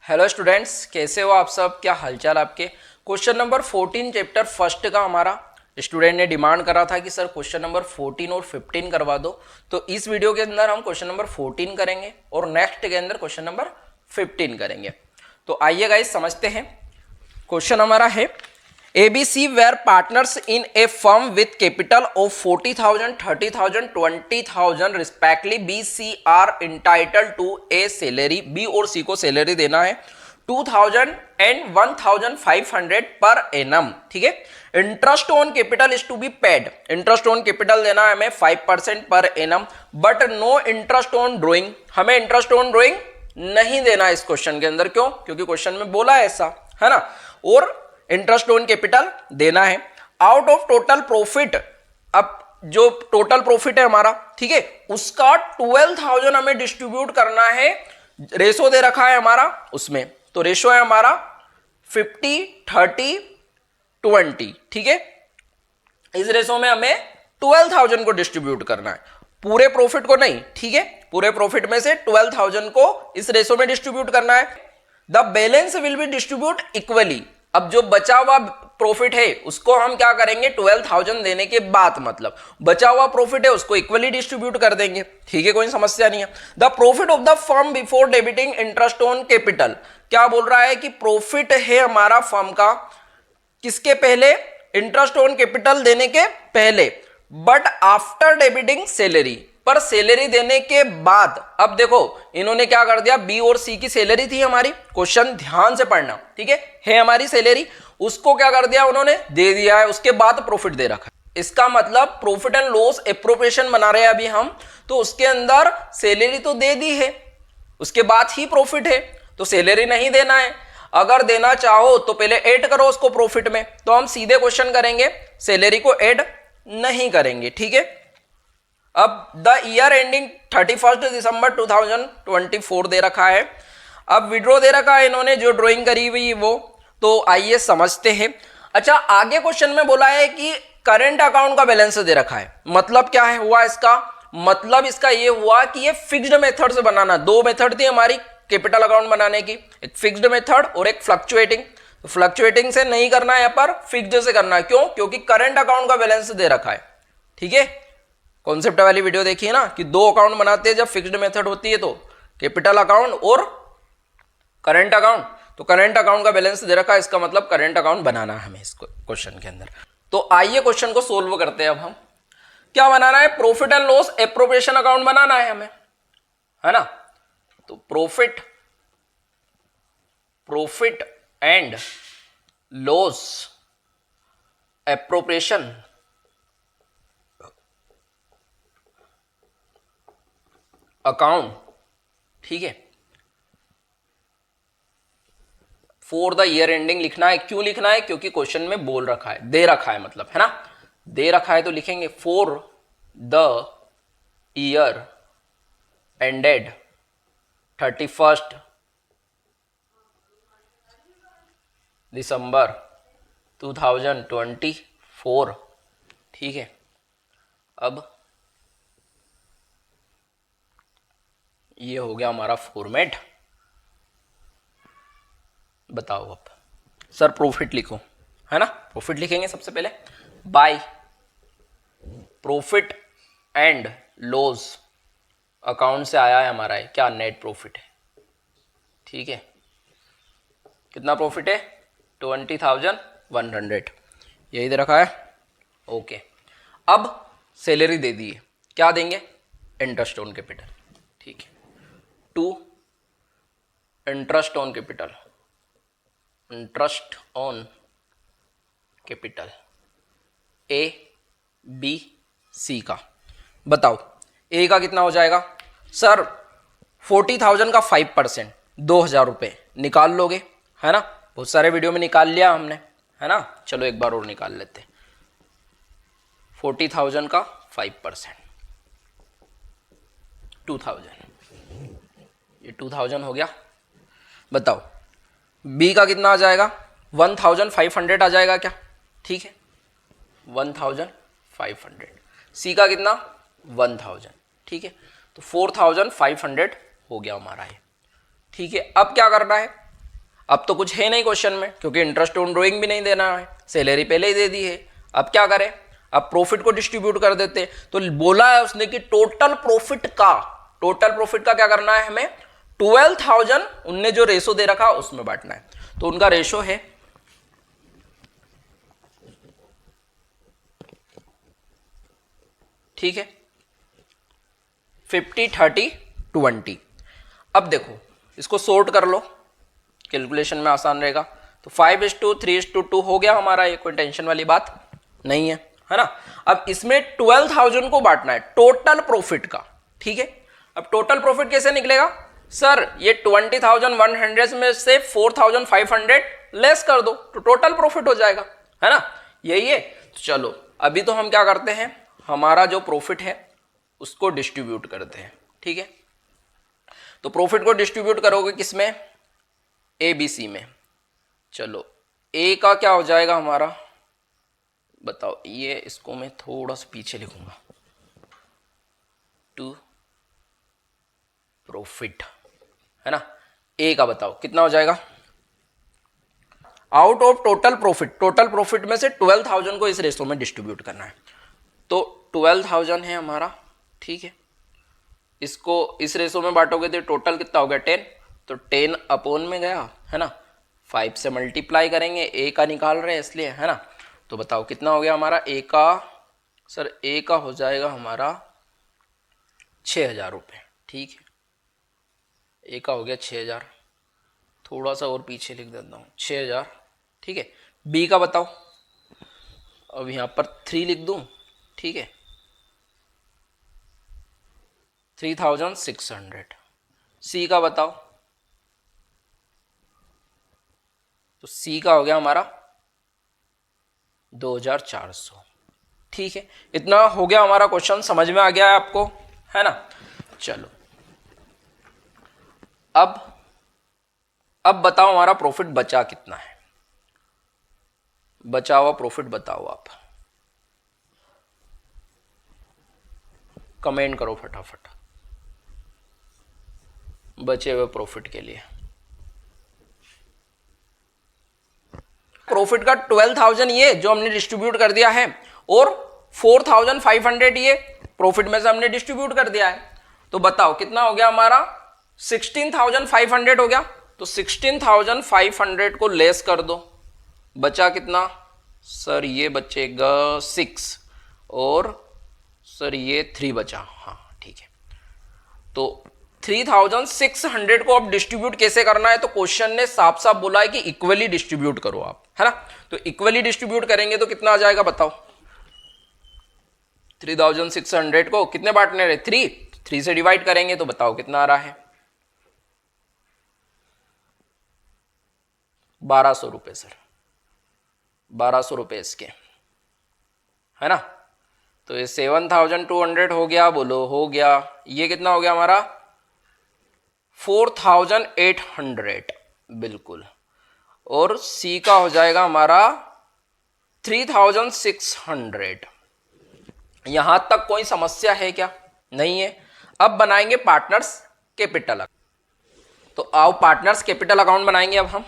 Hello students, कैसे हो आप सब? क्या हालचाल आपके? क्वेश्चन नंबर 14 चैप्टर फर्स्ट का हमारा स्टूडेंट ने डिमांड करा था कि सर क्वेश्चन नंबर 14 और 15 करवा दो। तो इस वीडियो के अंदर हम क्वेश्चन नंबर 14 करेंगे और नेक्स्ट के अंदर क्वेश्चन नंबर 15 करेंगे। तो आइए गाइस समझते हैं। क्वेश्चन हमारा है ABC were partners in a firm with capital of 40,000, 30,000, 20,000 respectively. B, C are entitled to a salary. B और C को सैलरी देना है 2,000 and 1,500 per annum। ठीक है। Interest on capital is to be paid. Interest on capital देना है हमें 5% पर annum, but no interest on drawing. हमें इंटरेस्ट ऑन ड्रॉइंग नहीं देना है इस क्वेश्चन के अंदर। क्यों? क्योंकि क्वेश्चन में बोला है ऐसा, है ना। और इंटरेस्ट ऑन कैपिटल देना है। आउट ऑफ टोटल प्रॉफिट, अब जो टोटल प्रॉफिट है हमारा, ठीक है, उसका 12,000 हमें डिस्ट्रीब्यूट करना है। रेशो दे रखा है हमारा उसमें, तो रेशो है हमारा 50, 30, 20। ठीक है, इस रेशो में हमें 12,000 को डिस्ट्रीब्यूट करना है, पूरे प्रॉफिट को नहीं। ठीक है, पूरे प्रॉफिट में से 12,000 को इस रेशो में डिस्ट्रीब्यूट करना है। The balance will be distribute equally. अब जो बचा हुआ प्रॉफिट है उसको हम क्या करेंगे, 12,000 देने के बाद, मतलब बचा हुआ प्रॉफिट है उसको इक्वली डिस्ट्रीब्यूट कर देंगे। ठीक है, कोई समस्या नहीं है। The profit of the firm before debiting interest on capital, क्या बोल रहा है कि प्रॉफिट है हमारा फर्म का किसके पहले, इंटरेस्ट ऑन कैपिटल देने के पहले, बट आफ्टर डेबिटिंग सैलरी, पर सैलरी देने के बाद। अब देखो इन्होंने क्या कर दिया, बी और सी की सैलरी थी हमारी, क्वेश्चन ध्यान से पढ़ना, ठीक है हमारी सैलरी, उसको क्या कर दिया उन्होंने, दे दिया है, उसके बाद प्रॉफिट दे रखा है। इसका मतलब प्रॉफिट एंड लॉस एप्रोप्रिएशन बना रहे हैं अभी हम, तो उसके अंदर सैलरी तो दे दी है, उसके बाद ही प्रॉफिट है, तो सैलरी नहीं देना है। अगर देना चाहो तो पहले ऐड करो उसको प्रॉफिट में, तो हम सीधे क्वेश्चन करेंगे, सैलरी को ऐड नहीं करेंगे। ठीक है, अब द ईयर एंडिंग 31 दिसंबर 2024 दे रखा है। अब विड्रॉ दे रखा है इन्होंने, जो ड्राइंग करी हुई वो, तो आइए समझते हैं। अच्छा, आगे क्वेश्चन में बोला है कि करंट अकाउंट का बैलेंस दे रखा है। मतलब क्या है हुआ इसका, मतलब इसका ये हुआ कि ये फिक्स्ड मेथड से बनाना। दो मेथड थी हमारी कैपिटल अकाउंट बनाने की, एक फिक्स्ड मेथड और एक फ्लक्चुएटिंग। तो फ्लक्चुएटिंग से नहीं करना है, यहाँ पर फिक्स्ड से करना है। क्यों? क्योंकि करंट अकाउंट का बैलेंस दे रखा है। ठीक है, कॉन्सेप्ट वाली वीडियो देखिए ना, कि दो अकाउंट बनाते हैं जब फिक्स्ड मेथड होती है, तो कैपिटल अकाउंट और करंट अकाउंट। तो करंट अकाउंट का बैलेंस दे रखा है, इसका मतलब करंट अकाउंट बनाना है हमें इस क्वेश्चन के अंदर। तो आइए क्वेश्चन को सोल्व करते हैं। अब हम क्या बनाना है, profit and loss appropriation account बनाना है हमें, है ना। तो profit and loss appropriation account, ठीक है, फॉर द ईयर एंडिंग लिखना है। क्यों लिखना है? क्योंकि क्वेश्चन में बोल रखा है, दे रखा है, मतलब है ना, दे रखा है तो लिखेंगे फॉर द ईयर एंडेड 31 दिसंबर 2024। ठीक है, अब ये हो गया हमारा फॉर्मेट। बताओ अब सर प्रॉफिट लिखो, है ना। प्रॉफिट लिखेंगे सबसे पहले, by profit and loss account से आया है हमारा है क्या, नेट प्रॉफिट है। ठीक है, कितना प्रॉफिट है, 20,100, यही दे रखा है। ओके, अब सैलरी दे दी है, क्या देंगे, इंटरेस्ट ऑन कैपिटल। ठीक है, to interest on capital, interest on capital A B C का। बताओ ए का कितना हो जाएगा सर, 40,000 का 5%, 2,000 रुपये निकाल लोगे, है ना। बहुत सारे वीडियो में निकाल लिया हमने, है ना। चलो एक बार और निकाल लेते। 40,000 का 5%, 2,000, ये 2,000 हो गया। बताओ बी का कितना आ जाएगा, 1,500 आ जाएगा क्या। ठीक है, 1,500। सी का कितना, 1,000। ठीक है, तो 4,500 हो गया हमारा ये। ठीक है, अब क्या करना है, अब तो कुछ है नहीं क्वेश्चन में, क्योंकि इंटरेस्ट ऑन ड्रॉइंग भी नहीं देना है, सैलरी पहले ही दे दी है। अब क्या करें, अब प्रॉफिट को डिस्ट्रीब्यूट कर देते। तो बोला है उसने कि टोटल प्रॉफिट का क्या करना है हमें, 12,000 उनने जो रेशो दे रखा उसमें बांटना है। तो उनका रेशो है, ठीक है, 50 30 20। अब देखो इसको सोर्ट कर लो, कैलकुलेशन में आसान रहेगा। तो 5:3:2 हो गया हमारा, ये कोई टेंशन वाली बात नहीं है ना। अब इसमें 12,000 को बांटना है टोटल प्रॉफिट का, ठीक है। अब टोटल प्रॉफिट कैसे निकलेगा, सर ये 20,100 में से 4,500 लेस कर दो तो टोटल प्रॉफिट हो जाएगा, है ना, यही है। तो चलो अभी तो हम क्या करते हैं, हमारा जो प्रॉफिट है उसको डिस्ट्रीब्यूट करते हैं, ठीक है। तो प्रॉफिट को डिस्ट्रीब्यूट करोगे किसमें, ए बी सी में। चलो ए का क्या हो जाएगा हमारा, बताओ, ये इसको मैं थोड़ा सा पीछे लिखूंगा, टू प्रॉफिट, है ना। ए का बताओ कितना हो जाएगा, आउट ऑफ टोटल प्रॉफिट में से 12,000 को इस रेशो में डिस्ट्रीब्यूट करना है। तो 12,000 है हमारा, ठीक है। इसको इस रेशो में बांटोगे तो टोटल कितना हो गया 10, तो 10 अपॉन में गया, है ना, 5 से मल्टीप्लाई करेंगे, ए का निकाल रहे हैं इसलिए, है ना। तो बताओ कितना हो गया हमारा ए का, सर ए का हो जाएगा हमारा 6,000 रुपये, ठीक है। ए का हो गया 6,000, थोड़ा सा और पीछे लिख देता हूँ 6,000, ठीक है। बी का बताओ, अब यहाँ पर 3 लिख दूँ, ठीक है, 3,600। सी का बताओ, तो सी का हो गया हमारा 2,400, ठीक है। इतना हो गया हमारा क्वेश्चन, समझ में आ गया है आपको, है ना। चलो अब बताओ हमारा प्रॉफिट बचा कितना है, बचा हुआ प्रॉफिट बताओ आप, कमेंट करो फटाफट बचे हुए प्रॉफिट के लिए। प्रॉफिट का 12,000 ये जो हमने डिस्ट्रीब्यूट कर दिया है, और 4,500 ये प्रॉफिट में से हमने डिस्ट्रीब्यूट कर दिया है। तो बताओ कितना हो गया हमारा, 16,500 हो गया। तो 16,500 को लेस कर दो, बचा कितना, सर ये बचेगा 6, और सर ये 3 बचा, हाँ ठीक है। तो 3,600 को अब डिस्ट्रीब्यूट कैसे करना है, तो क्वेश्चन ने साफ साफ बोला है कि इक्वली डिस्ट्रीब्यूट करो आप, है ना। तो इक्वली डिस्ट्रीब्यूट करेंगे तो कितना आ जाएगा बताओ, 3,600 को कितने बांटने रहे, 3 से डिवाइड करेंगे तो बताओ कितना आ रहा है, 1,200 रुपए सर, 1,200 रुपए इसके, है ना। तो ये 7,200 हो गया, बोलो हो गया। ये कितना हो गया हमारा, 4,800 बिल्कुल। और सी का हो जाएगा हमारा 3,600। यहां तक कोई समस्या है क्या, नहीं है। अब बनाएंगे पार्टनर्स कैपिटल। तो आओ पार्टनर्स कैपिटल अकाउंट बनाएंगे अब हम।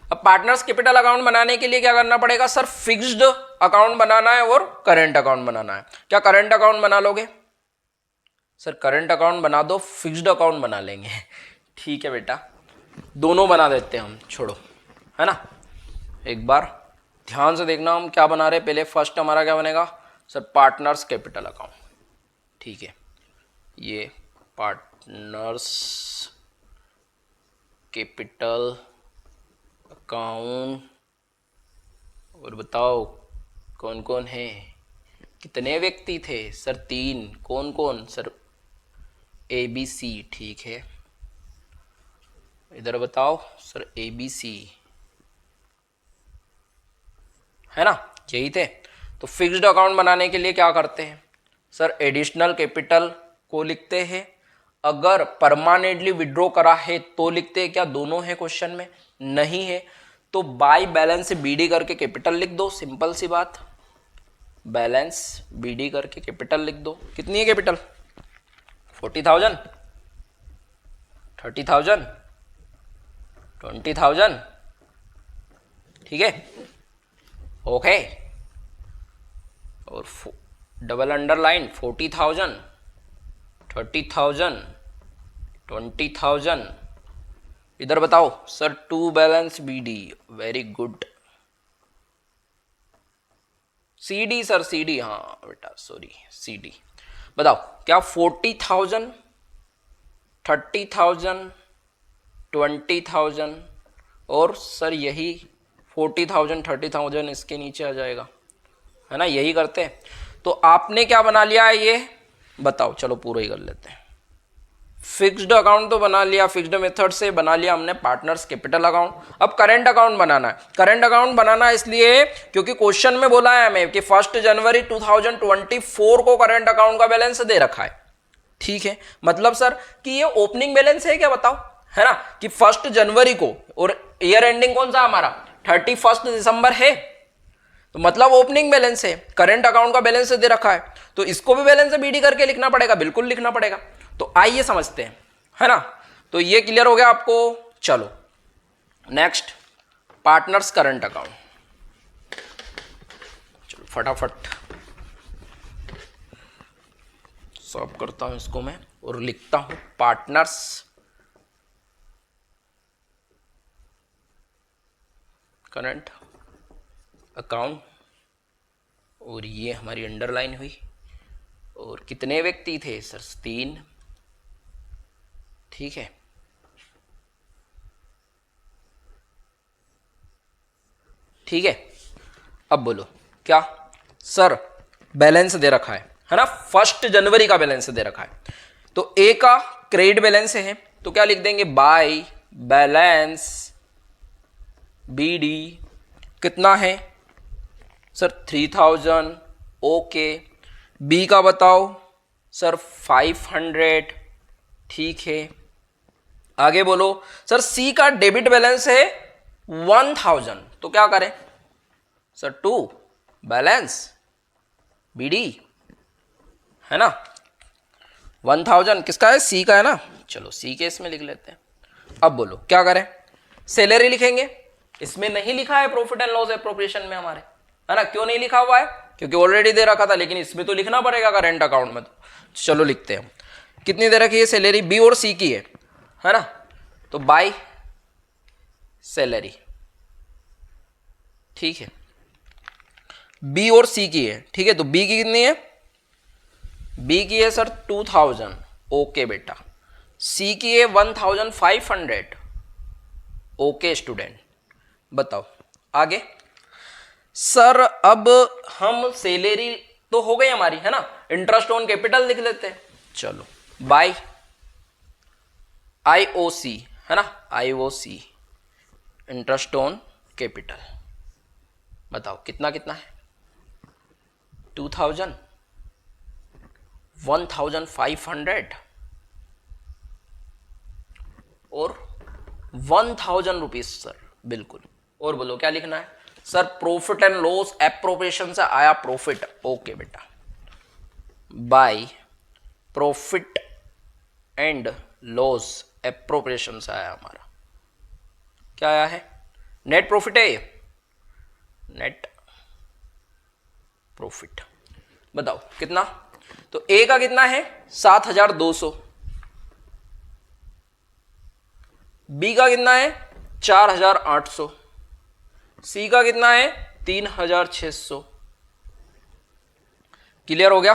अब पार्टनर्स कैपिटल अकाउंट बनाने के लिए क्या करना पड़ेगा सर, फिक्स्ड अकाउंट बनाना है और करंट अकाउंट बनाना है। क्या करंट अकाउंट बना लोगे सर, करंट अकाउंट बना दो, फिक्स्ड अकाउंट बना लेंगे, ठीक है बेटा, दोनों बना देते हैं हम, छोड़ो, है ना। एक बार ध्यान से देखना हम क्या बना रहे। पहले फर्स्ट हमारा क्या बनेगा सर, पार्टनर्स कैपिटल अकाउंट, ठीक है। ये पार्टनर्स कैपिटल अकाउंट, और बताओ कौन कौन है, कितने व्यक्ति थे सर, 3, कौन कौन सर, ABC, ठीक है। इधर बताओ सर ABC, है ना, यही थे। तो फिक्स्ड अकाउंट बनाने के लिए क्या करते हैं सर, एडिशनल कैपिटल को लिखते हैं, अगर परमानेंटली विड्रॉ करा है तो लिखते हैं। क्या दोनों है क्वेश्चन में, नहीं है, तो बाय बैलेंस BD करके कैपिटल लिख दो, सिंपल सी बात, बैलेंस BD करके कैपिटल लिख दो। कितनी है कैपिटल, 40,000, 30,000, 20,000, ठीक है, ओके। और डबल अंडरलाइन 40,000, 30,000, 20,000। इधर बताओ sir, to balance BD, very good. CD sir, CD, हाँ बेटा सॉरी, CD। बताओ क्या 40,000, 30,000, 20,000 और सर यही 40,000, 30,000 इसके नीचे आ जाएगा, है ना, यही करते हैं। तो आपने क्या बना लिया है ये बताओ, चलो पूरा ही कर लेते हैं। फिक्स्ड अकाउंट तो बना लिया, फिक्स्ड मेथड से बना लिया हमने पार्टनर्स कैपिटल अकाउंट। अब करंट अकाउंट बनाना है। करंट अकाउंट बनाना इसलिए क्योंकि क्वेश्चन में बोला है हमें कि 1 जनवरी 2024 को करंट अकाउंट का बैलेंस दे रखा है, ठीक है। मतलब सर कि ये ओपनिंग बैलेंस है क्या, बताओ, है ना, कि 1 जनवरी को, और ईयर एंडिंग कौन सा हमारा 31 दिसंबर है, तो मतलब ओपनिंग बैलेंस है, करंट अकाउंट का बैलेंस दे रखा है, तो इसको भी बैलेंस BD करके लिखना पड़ेगा, बिल्कुल लिखना पड़ेगा। तो आइए समझते हैं, है ना। तो ये क्लियर हो गया आपको। चलो नेक्स्ट, पार्टनर्स करंट अकाउंट। चलो फटाफट सॉल्व करता हूं इसको मैं और लिखता हूं पार्टनर्स करंट अकाउंट, और ये हमारी अंडरलाइन हुई। और कितने व्यक्ति थे सर, 3, ठीक है। ठीक है, अब बोलो क्या सर, बैलेंस दे रखा है ना, 1 जनवरी का बैलेंस दे रखा है, तो ए का क्रेडिट बैलेंस है, तो क्या लिख देंगे, बाय बैलेंस BD कितना है सर, 3,000, ओके। बी का बताओ सर, 500, ठीक है। आगे बोलो सर, सी का डेबिट बैलेंस है 1,000, तो क्या करें सर, टू बैलेंस BD, है ना, 1,000 किसका है, सी का है ना, चलो सी के इसमें लिख लेते हैं। अब बोलो क्या करें, सैलरी लिखेंगे, इसमें नहीं लिखा है प्रॉफिट एंड लॉस एप्रोप्रिएशन में हमारे, है ना, क्यों नहीं लिखा हुआ है, क्योंकि ऑलरेडी दे रखा था, लेकिन इसमें तो लिखना पड़ेगा करंट अकाउंट में, तो चलो लिखते हैं। कितनी दे रखी है सैलरी, बी और सी की है ना, तो बाय सैलरी, ठीक है, बी और सी की है, ठीक है। तो बी की कितनी है, बी की है सर 2,000, ओके बेटा। सी की है 1,500, ओके स्टूडेंट। बताओ आगे सर, अब हम सैलरी तो हो गई हमारी, है ना, इंटरेस्ट ऑन कैपिटल लिख लेते हैं, चलो बाय IOC, है ना, IOC इंटरेस्ट ऑन कैपिटल। बताओ कितना कितना है, 2,000, 1,500 और 1,000 रुपीज सर, बिल्कुल। और बोलो क्या लिखना है sir, profit and loss appropriation से आया प्रॉफिट, ओके बेटा, by profit and loss appropriation से आया हमारा, क्या आया है, नेट प्रॉफिट है ये, नेट प्रॉफिट। बताओ कितना, तो ए का कितना है 7,200, बी का कितना है 4,800, सी का कितना है 3,600। क्लियर हो गया।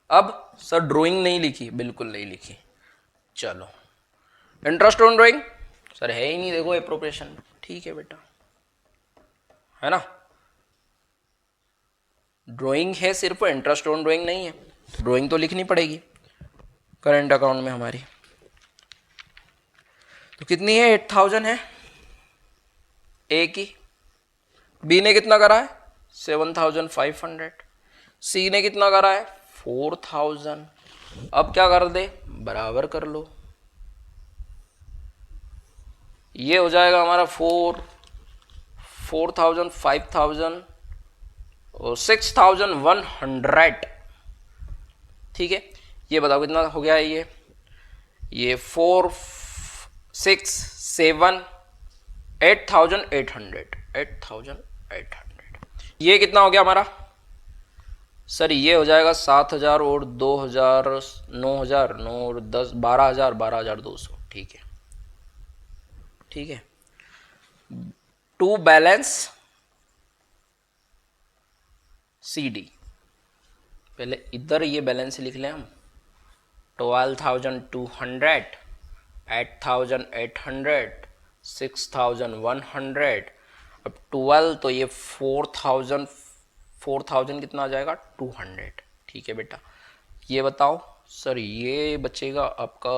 अब सर ड्राइंग नहीं लिखी, बिल्कुल नहीं लिखी, चलो इंटरेस्ट ऑन ड्राइंग सर है ही नहीं, देखो एप्रोप्रिएशन, ठीक है बेटा, है ना, ड्राइंग है सिर्फ, इंटरेस्ट ऑन ड्राइंग नहीं है, ड्राइंग तो लिखनी पड़ेगी करंट अकाउंट में हमारी। तो कितनी है 8,000 है ए की, बी ने कितना करा है 7,500, सी ने कितना करा है 4,000। अब क्या कर दे, बराबर कर लो, ये हो जाएगा हमारा 4,000, 5,000 और 6,100, ठीक है। ये बताओ कितना हो गया है, ये 4, 6, 7, 8,800, 8,800। ये कितना हो गया हमारा सर? ये हो जाएगा 7,000 और 2,000, 9,000, 9 और 10, 12,000, 12,200। ठीक है, ठीक है। टू बैलेंस CD, पहले इधर ये बैलेंस लिख लें हम। 12,200, 8,800, 6,100। अब 12 तो ये 4,000, 4,000 कितना आ जाएगा? 200। ठीक है बेटा, ये बताओ सर। ये बचेगा आपका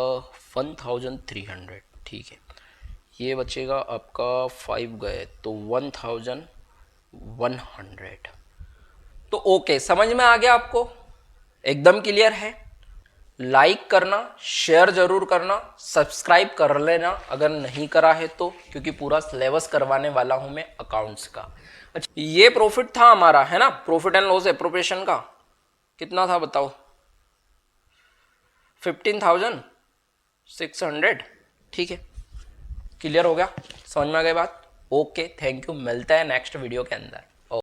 1,300। ठीक है, ये बचेगा आपका 5 गए तो 1,100। तो ओके, समझ में आ गया आपको? एकदम क्लियर है? लाइक करना, शेयर जरूर करना, सब्सक्राइब कर लेना अगर नहीं करा है तो, क्योंकि पूरा सिलेबस करवाने वाला हूं मैं अकाउंट्स का। अच्छा, ये प्रॉफिट था हमारा, है ना? प्रॉफिट एंड लॉस एप्रोप्रिएशन का कितना था बताओ? 15,600। ठीक है, क्लियर हो गया? समझ में आ गई बात? Okay, thank you. मिलता है नेक्स्ट वीडियो के अंदर।